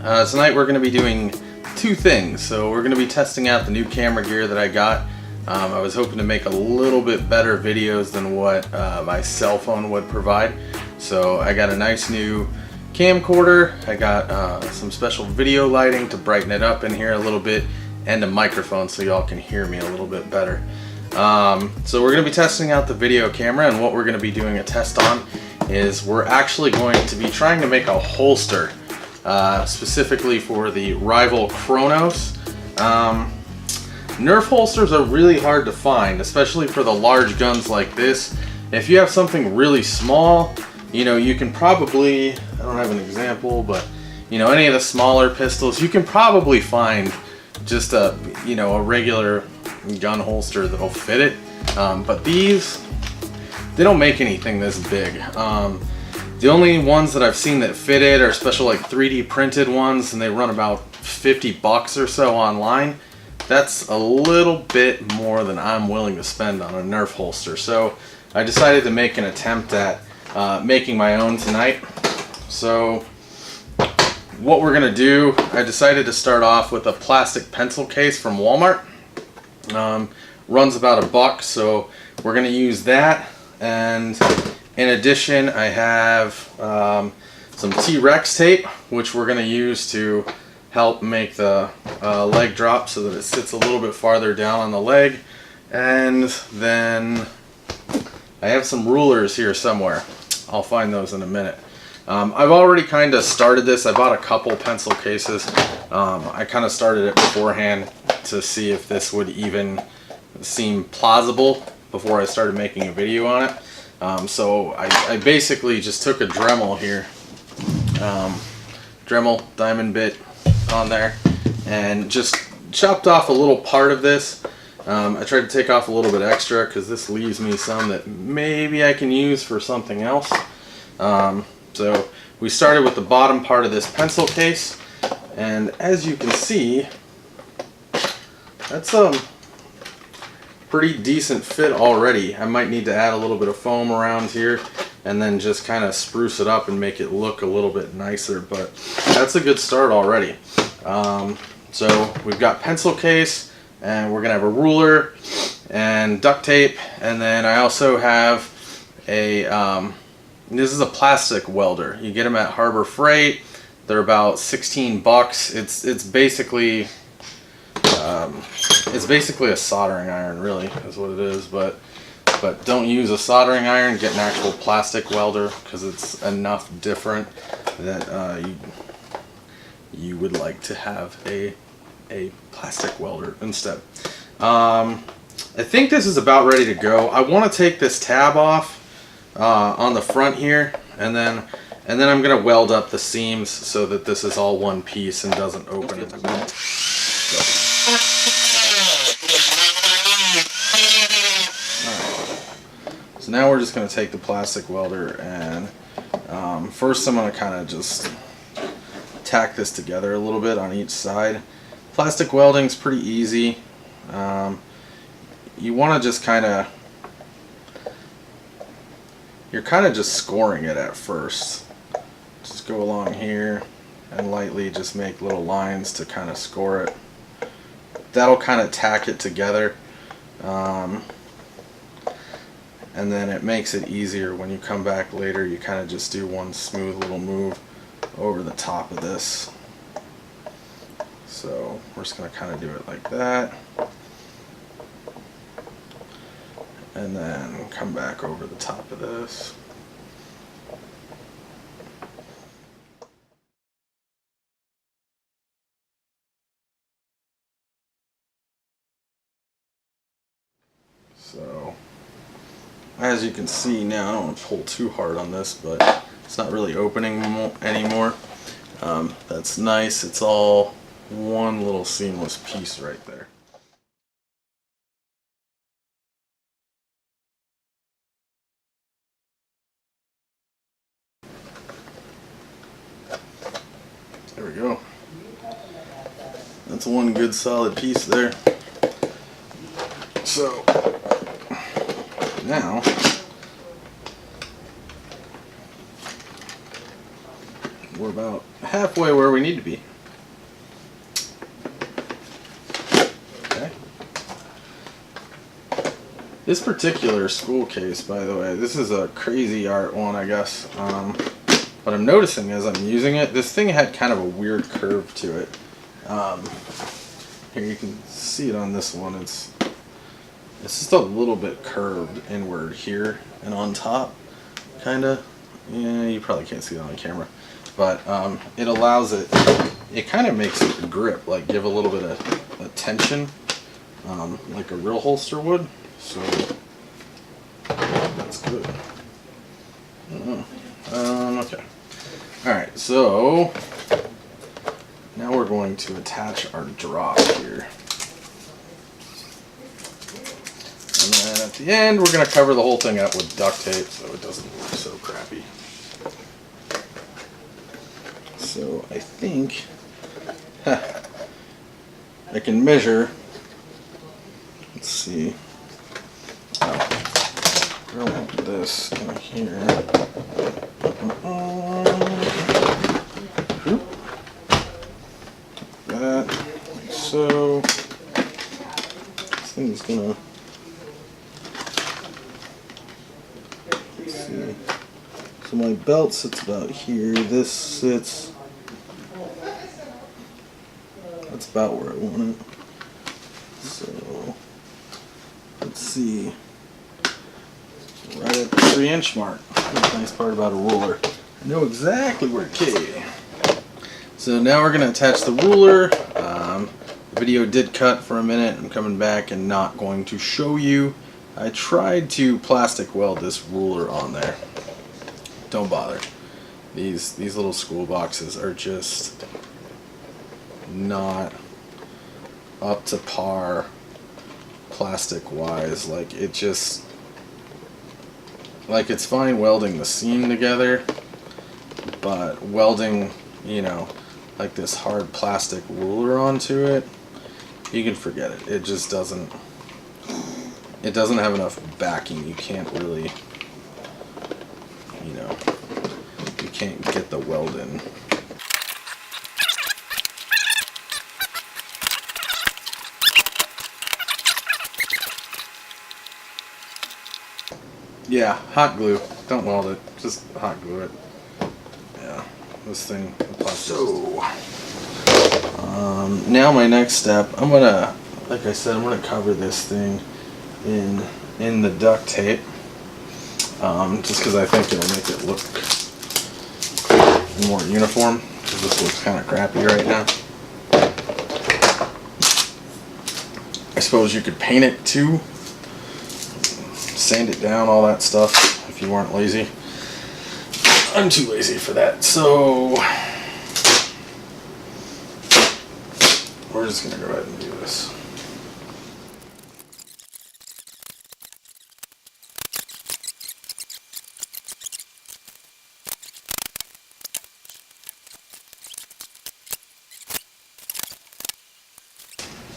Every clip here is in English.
Tonight we're going to be doing two things. So we're going to be testing out the new camera gear that I got. I was hoping to make a little bit better videos than what my cell phone would provide. So I got a nice new camcorder. I got some special video lighting to brighten it up in here a little bit, and a microphone so y'all can hear me a little bit better. So we're going to be testing out the video camera, and what we're going to be doing a test on is we're actually going to be trying to make a holster specifically for the rival Kronos. Nerf holsters are really hard to find, especially for the large guns like this. If you have something really small, you know, you can probably, I don't have an example, but you know, any of the smaller pistols, you can probably find just a, you know, a regular gun holster that'll fit it. But these, they don't make anything this big. The only ones that I've seen that fit it are special, like 3D printed ones, and they run about 50 bucks or so online. That's a little bit more than I'm willing to spend on a Nerf holster. So I decided to make an attempt at making my own tonight. So what we're gonna do, I decided to start off with a plastic pencil case from Walmart. Runs about $1, so we're gonna use that. And in addition, I have some T-Rex tape, which we're gonna use to help make the leg drop so that it sits a little bit farther down on the leg. And then I have some rulers here somewhere. I'll find those in a minute. I've already kind of started this. I bought a couple pencil cases. I kind of started it beforehand to see if this would even seem plausible before I started making a video on it. So I basically just took a Dremel here, Dremel diamond bit on there, and just chopped off a little part of this. I tried to take off a little bit extra because this leaves me some that maybe I can use for something else. So we started with the bottom part of this pencil case, and as you can see, that's a pretty decent fit already. I might need to add a little bit of foam around here and then just kind of spruce it up and make it look a little bit nicer, but that's a good start already. So we've got pencil case, and we're gonna have a ruler and duct tape, and then I also have a this is a plastic welder. You get them at Harbor Freight. They're about 16 bucks. It's basically a soldering iron, really, is what it is. But don't use a soldering iron. Get an actual plastic welder, because it's enough different that you would like to have a plastic welder instead. I think this is about ready to go. I want to take this tab off on the front here, and then I'm gonna weld up the seams so that this is all one piece and doesn't open at the moment. So now we're just gonna take the plastic welder, and first I'm gonna kind of just tack this together a little bit on each side. Plastic welding's pretty easy. You want to just you're kind of just scoring it at first. Just go along here and lightly just make little lines to kind of score it. That'll kind of tack it together, and then it makes it easier when you come back later. You kind of just do one smooth little move over the top of this. So we're just going to kind of do it like that, and then come back over the top of this. So as you can see now, I don't want to pull too hard on this, but it's not really opening anymore. That's nice. It's all one little seamless piece right there. There we go. That's one good solid piece there. So now we're about halfway where we need to be. This particular school case, by the way, this is a crazy art one, I guess. What I'm noticing as I'm using it, this thing had kind of a weird curve to it. Here you can see it on this one. It's just a little bit curved inward here and on top, kind of. Yeah, you probably can't see it on camera, but it allows it. It kind of makes it grip, like give a little bit of a tension, like a real holster would. So that's good. Okay. All right. So now we're going to attach our drop here. And then at the end, we're going to cover the whole thing up with duct tape so it doesn't look so crappy. So I think I can measure. Let's see. Drill this in here. That, like so. This thing's gonna. Let's see. So my belt sits about here. This sits. That's about where I want it. So let's see. Right at the 3-inch mark. That's the nice part about a ruler. I know exactly where to be. So now we're going to attach the ruler. The video did cut for a minute. I'm coming back and not going to show you. I tried to plastic weld this ruler on there. Don't bother. These little school boxes are just not up to par plastic wise. Like it just, like it's fine welding the seam together, but welding, you know, like this hard plastic ruler onto it, you can forget it. It just doesn't, it doesn't have enough backing. You can't really, you know, you can't get the weld in. Yeah, hot glue. Don't weld it. Just hot glue it. Yeah, this thing. So, now my next step, I'm gonna, like I said, I'm gonna cover this thing in the duct tape, just because I think it'll make it look more uniform. Because this looks kind of crappy right now. I suppose you could paint it too. Sand it down, all that stuff, if you weren't lazy. I'm too lazy for that, so we're just gonna go ahead and do this.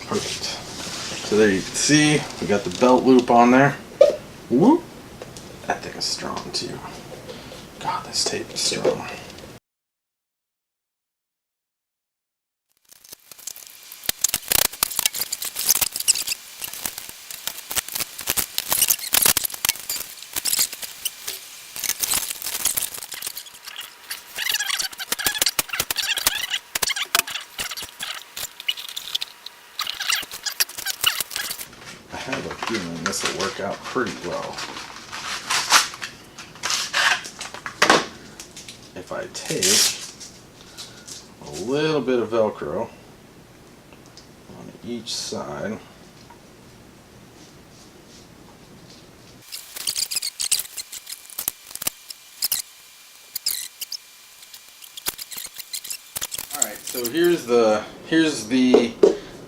Perfect. So there you can see, we got the belt loop on there. Whoop. That thing is strong too. God, this tape is strong. I have a feeling this will work out pretty well. If I take a little bit of Velcro on each side. Alright, so here's the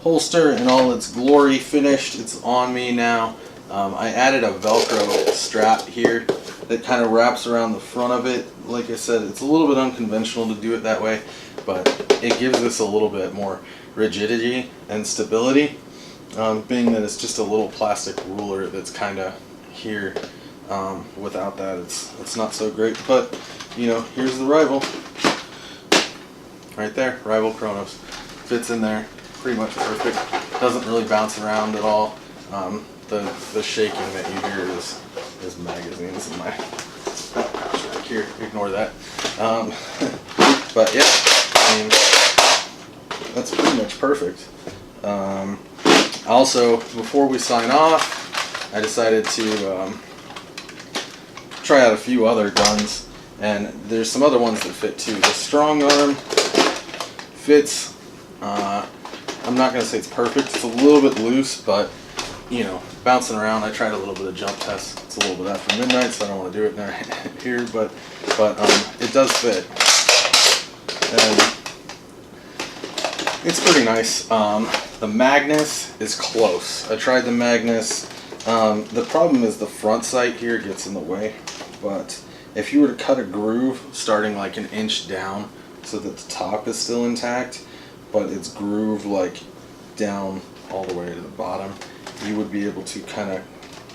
holster in all its glory finished. It's on me now. I added a Velcro strap here that kind of wraps around the front of it. Like I said, it's a little bit unconventional to do it that way, but it gives this a little bit more rigidity and stability, being that it's just a little plastic ruler that's kind of here. Without that, it's not so great. But you know, here's the rival right there. Rival Kronos fits in there pretty much perfect. Doesn't really bounce around at all. the shaking that you hear is magazines in my pouch right here. Ignore that. But yeah, I mean, that's pretty much perfect. Also, before we sign off, I decided to try out a few other guns, and there's some other ones that fit too. The strong arm fits. I'm not gonna say it's perfect. It's a little bit loose, but you know, bouncing around. I tried a little bit of jump test. It's a little bit after midnight, so I don't want to do it here. But it does fit, and it's pretty nice. The Magnus is close. I tried the Magnus. The problem is the front sight here gets in the way. But if you were to cut a groove starting like an inch down so that the top is still intact, but it's grooved like down all the way to the bottom, you would be able to kind of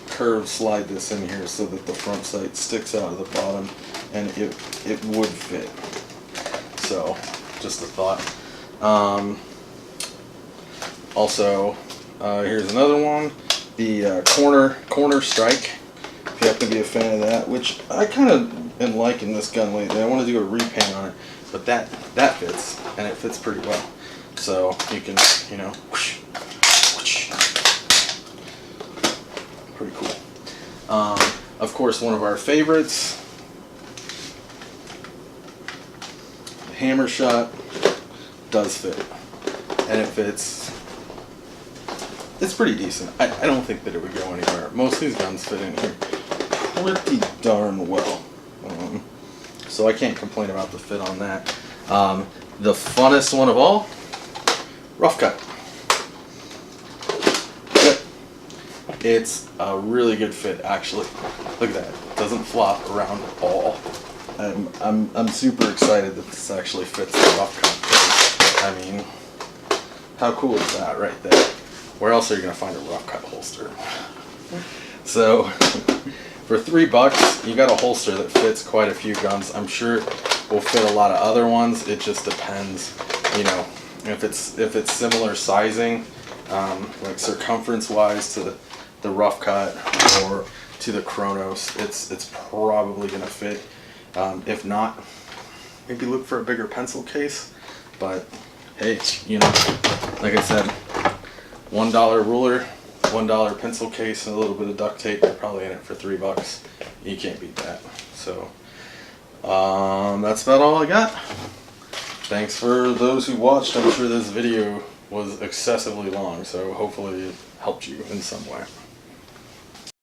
curve slide this in here so that the front sight sticks out of the bottom, and it would fit. So just a thought. Also, here's another one, the corner strike. If you happen to be a fan of that, which I kind of am liking this gun lately. I want to do a repaint on it, but that fits, and it fits pretty well. So you can, you know, whoosh, whoosh. Pretty cool. Of course, one of our favorites, the hammer shot, does fit, and it fits. It's pretty decent. I don't think that it would go anywhere. Most of these guns fit in here pretty darn well. So I can't complain about the fit on that. The funnest one of all, rough cut. Yep. It's a really good fit, actually. Look at that. It doesn't flop around at all. I'm super excited that this actually fits the rough cut. I mean, how cool is that right there? Where else are you going to find a rough cut holster? So, for $3, you got a holster that fits quite a few guns. I'm sure it will fit a lot of other ones. It just depends, you know, if it's similar sizing, like circumference-wise to the rough cut or to the Kronos. It's probably going to fit. If not, maybe look for a bigger pencil case. But hey, you know, like I said, $1 ruler, $1 pencil case, and a little bit of duct tape. You're probably in it for $3. You can't beat that. So that's about all I got. Thanks for those who watched. I'm sure this video was excessively long, so hopefully it helped you in some way.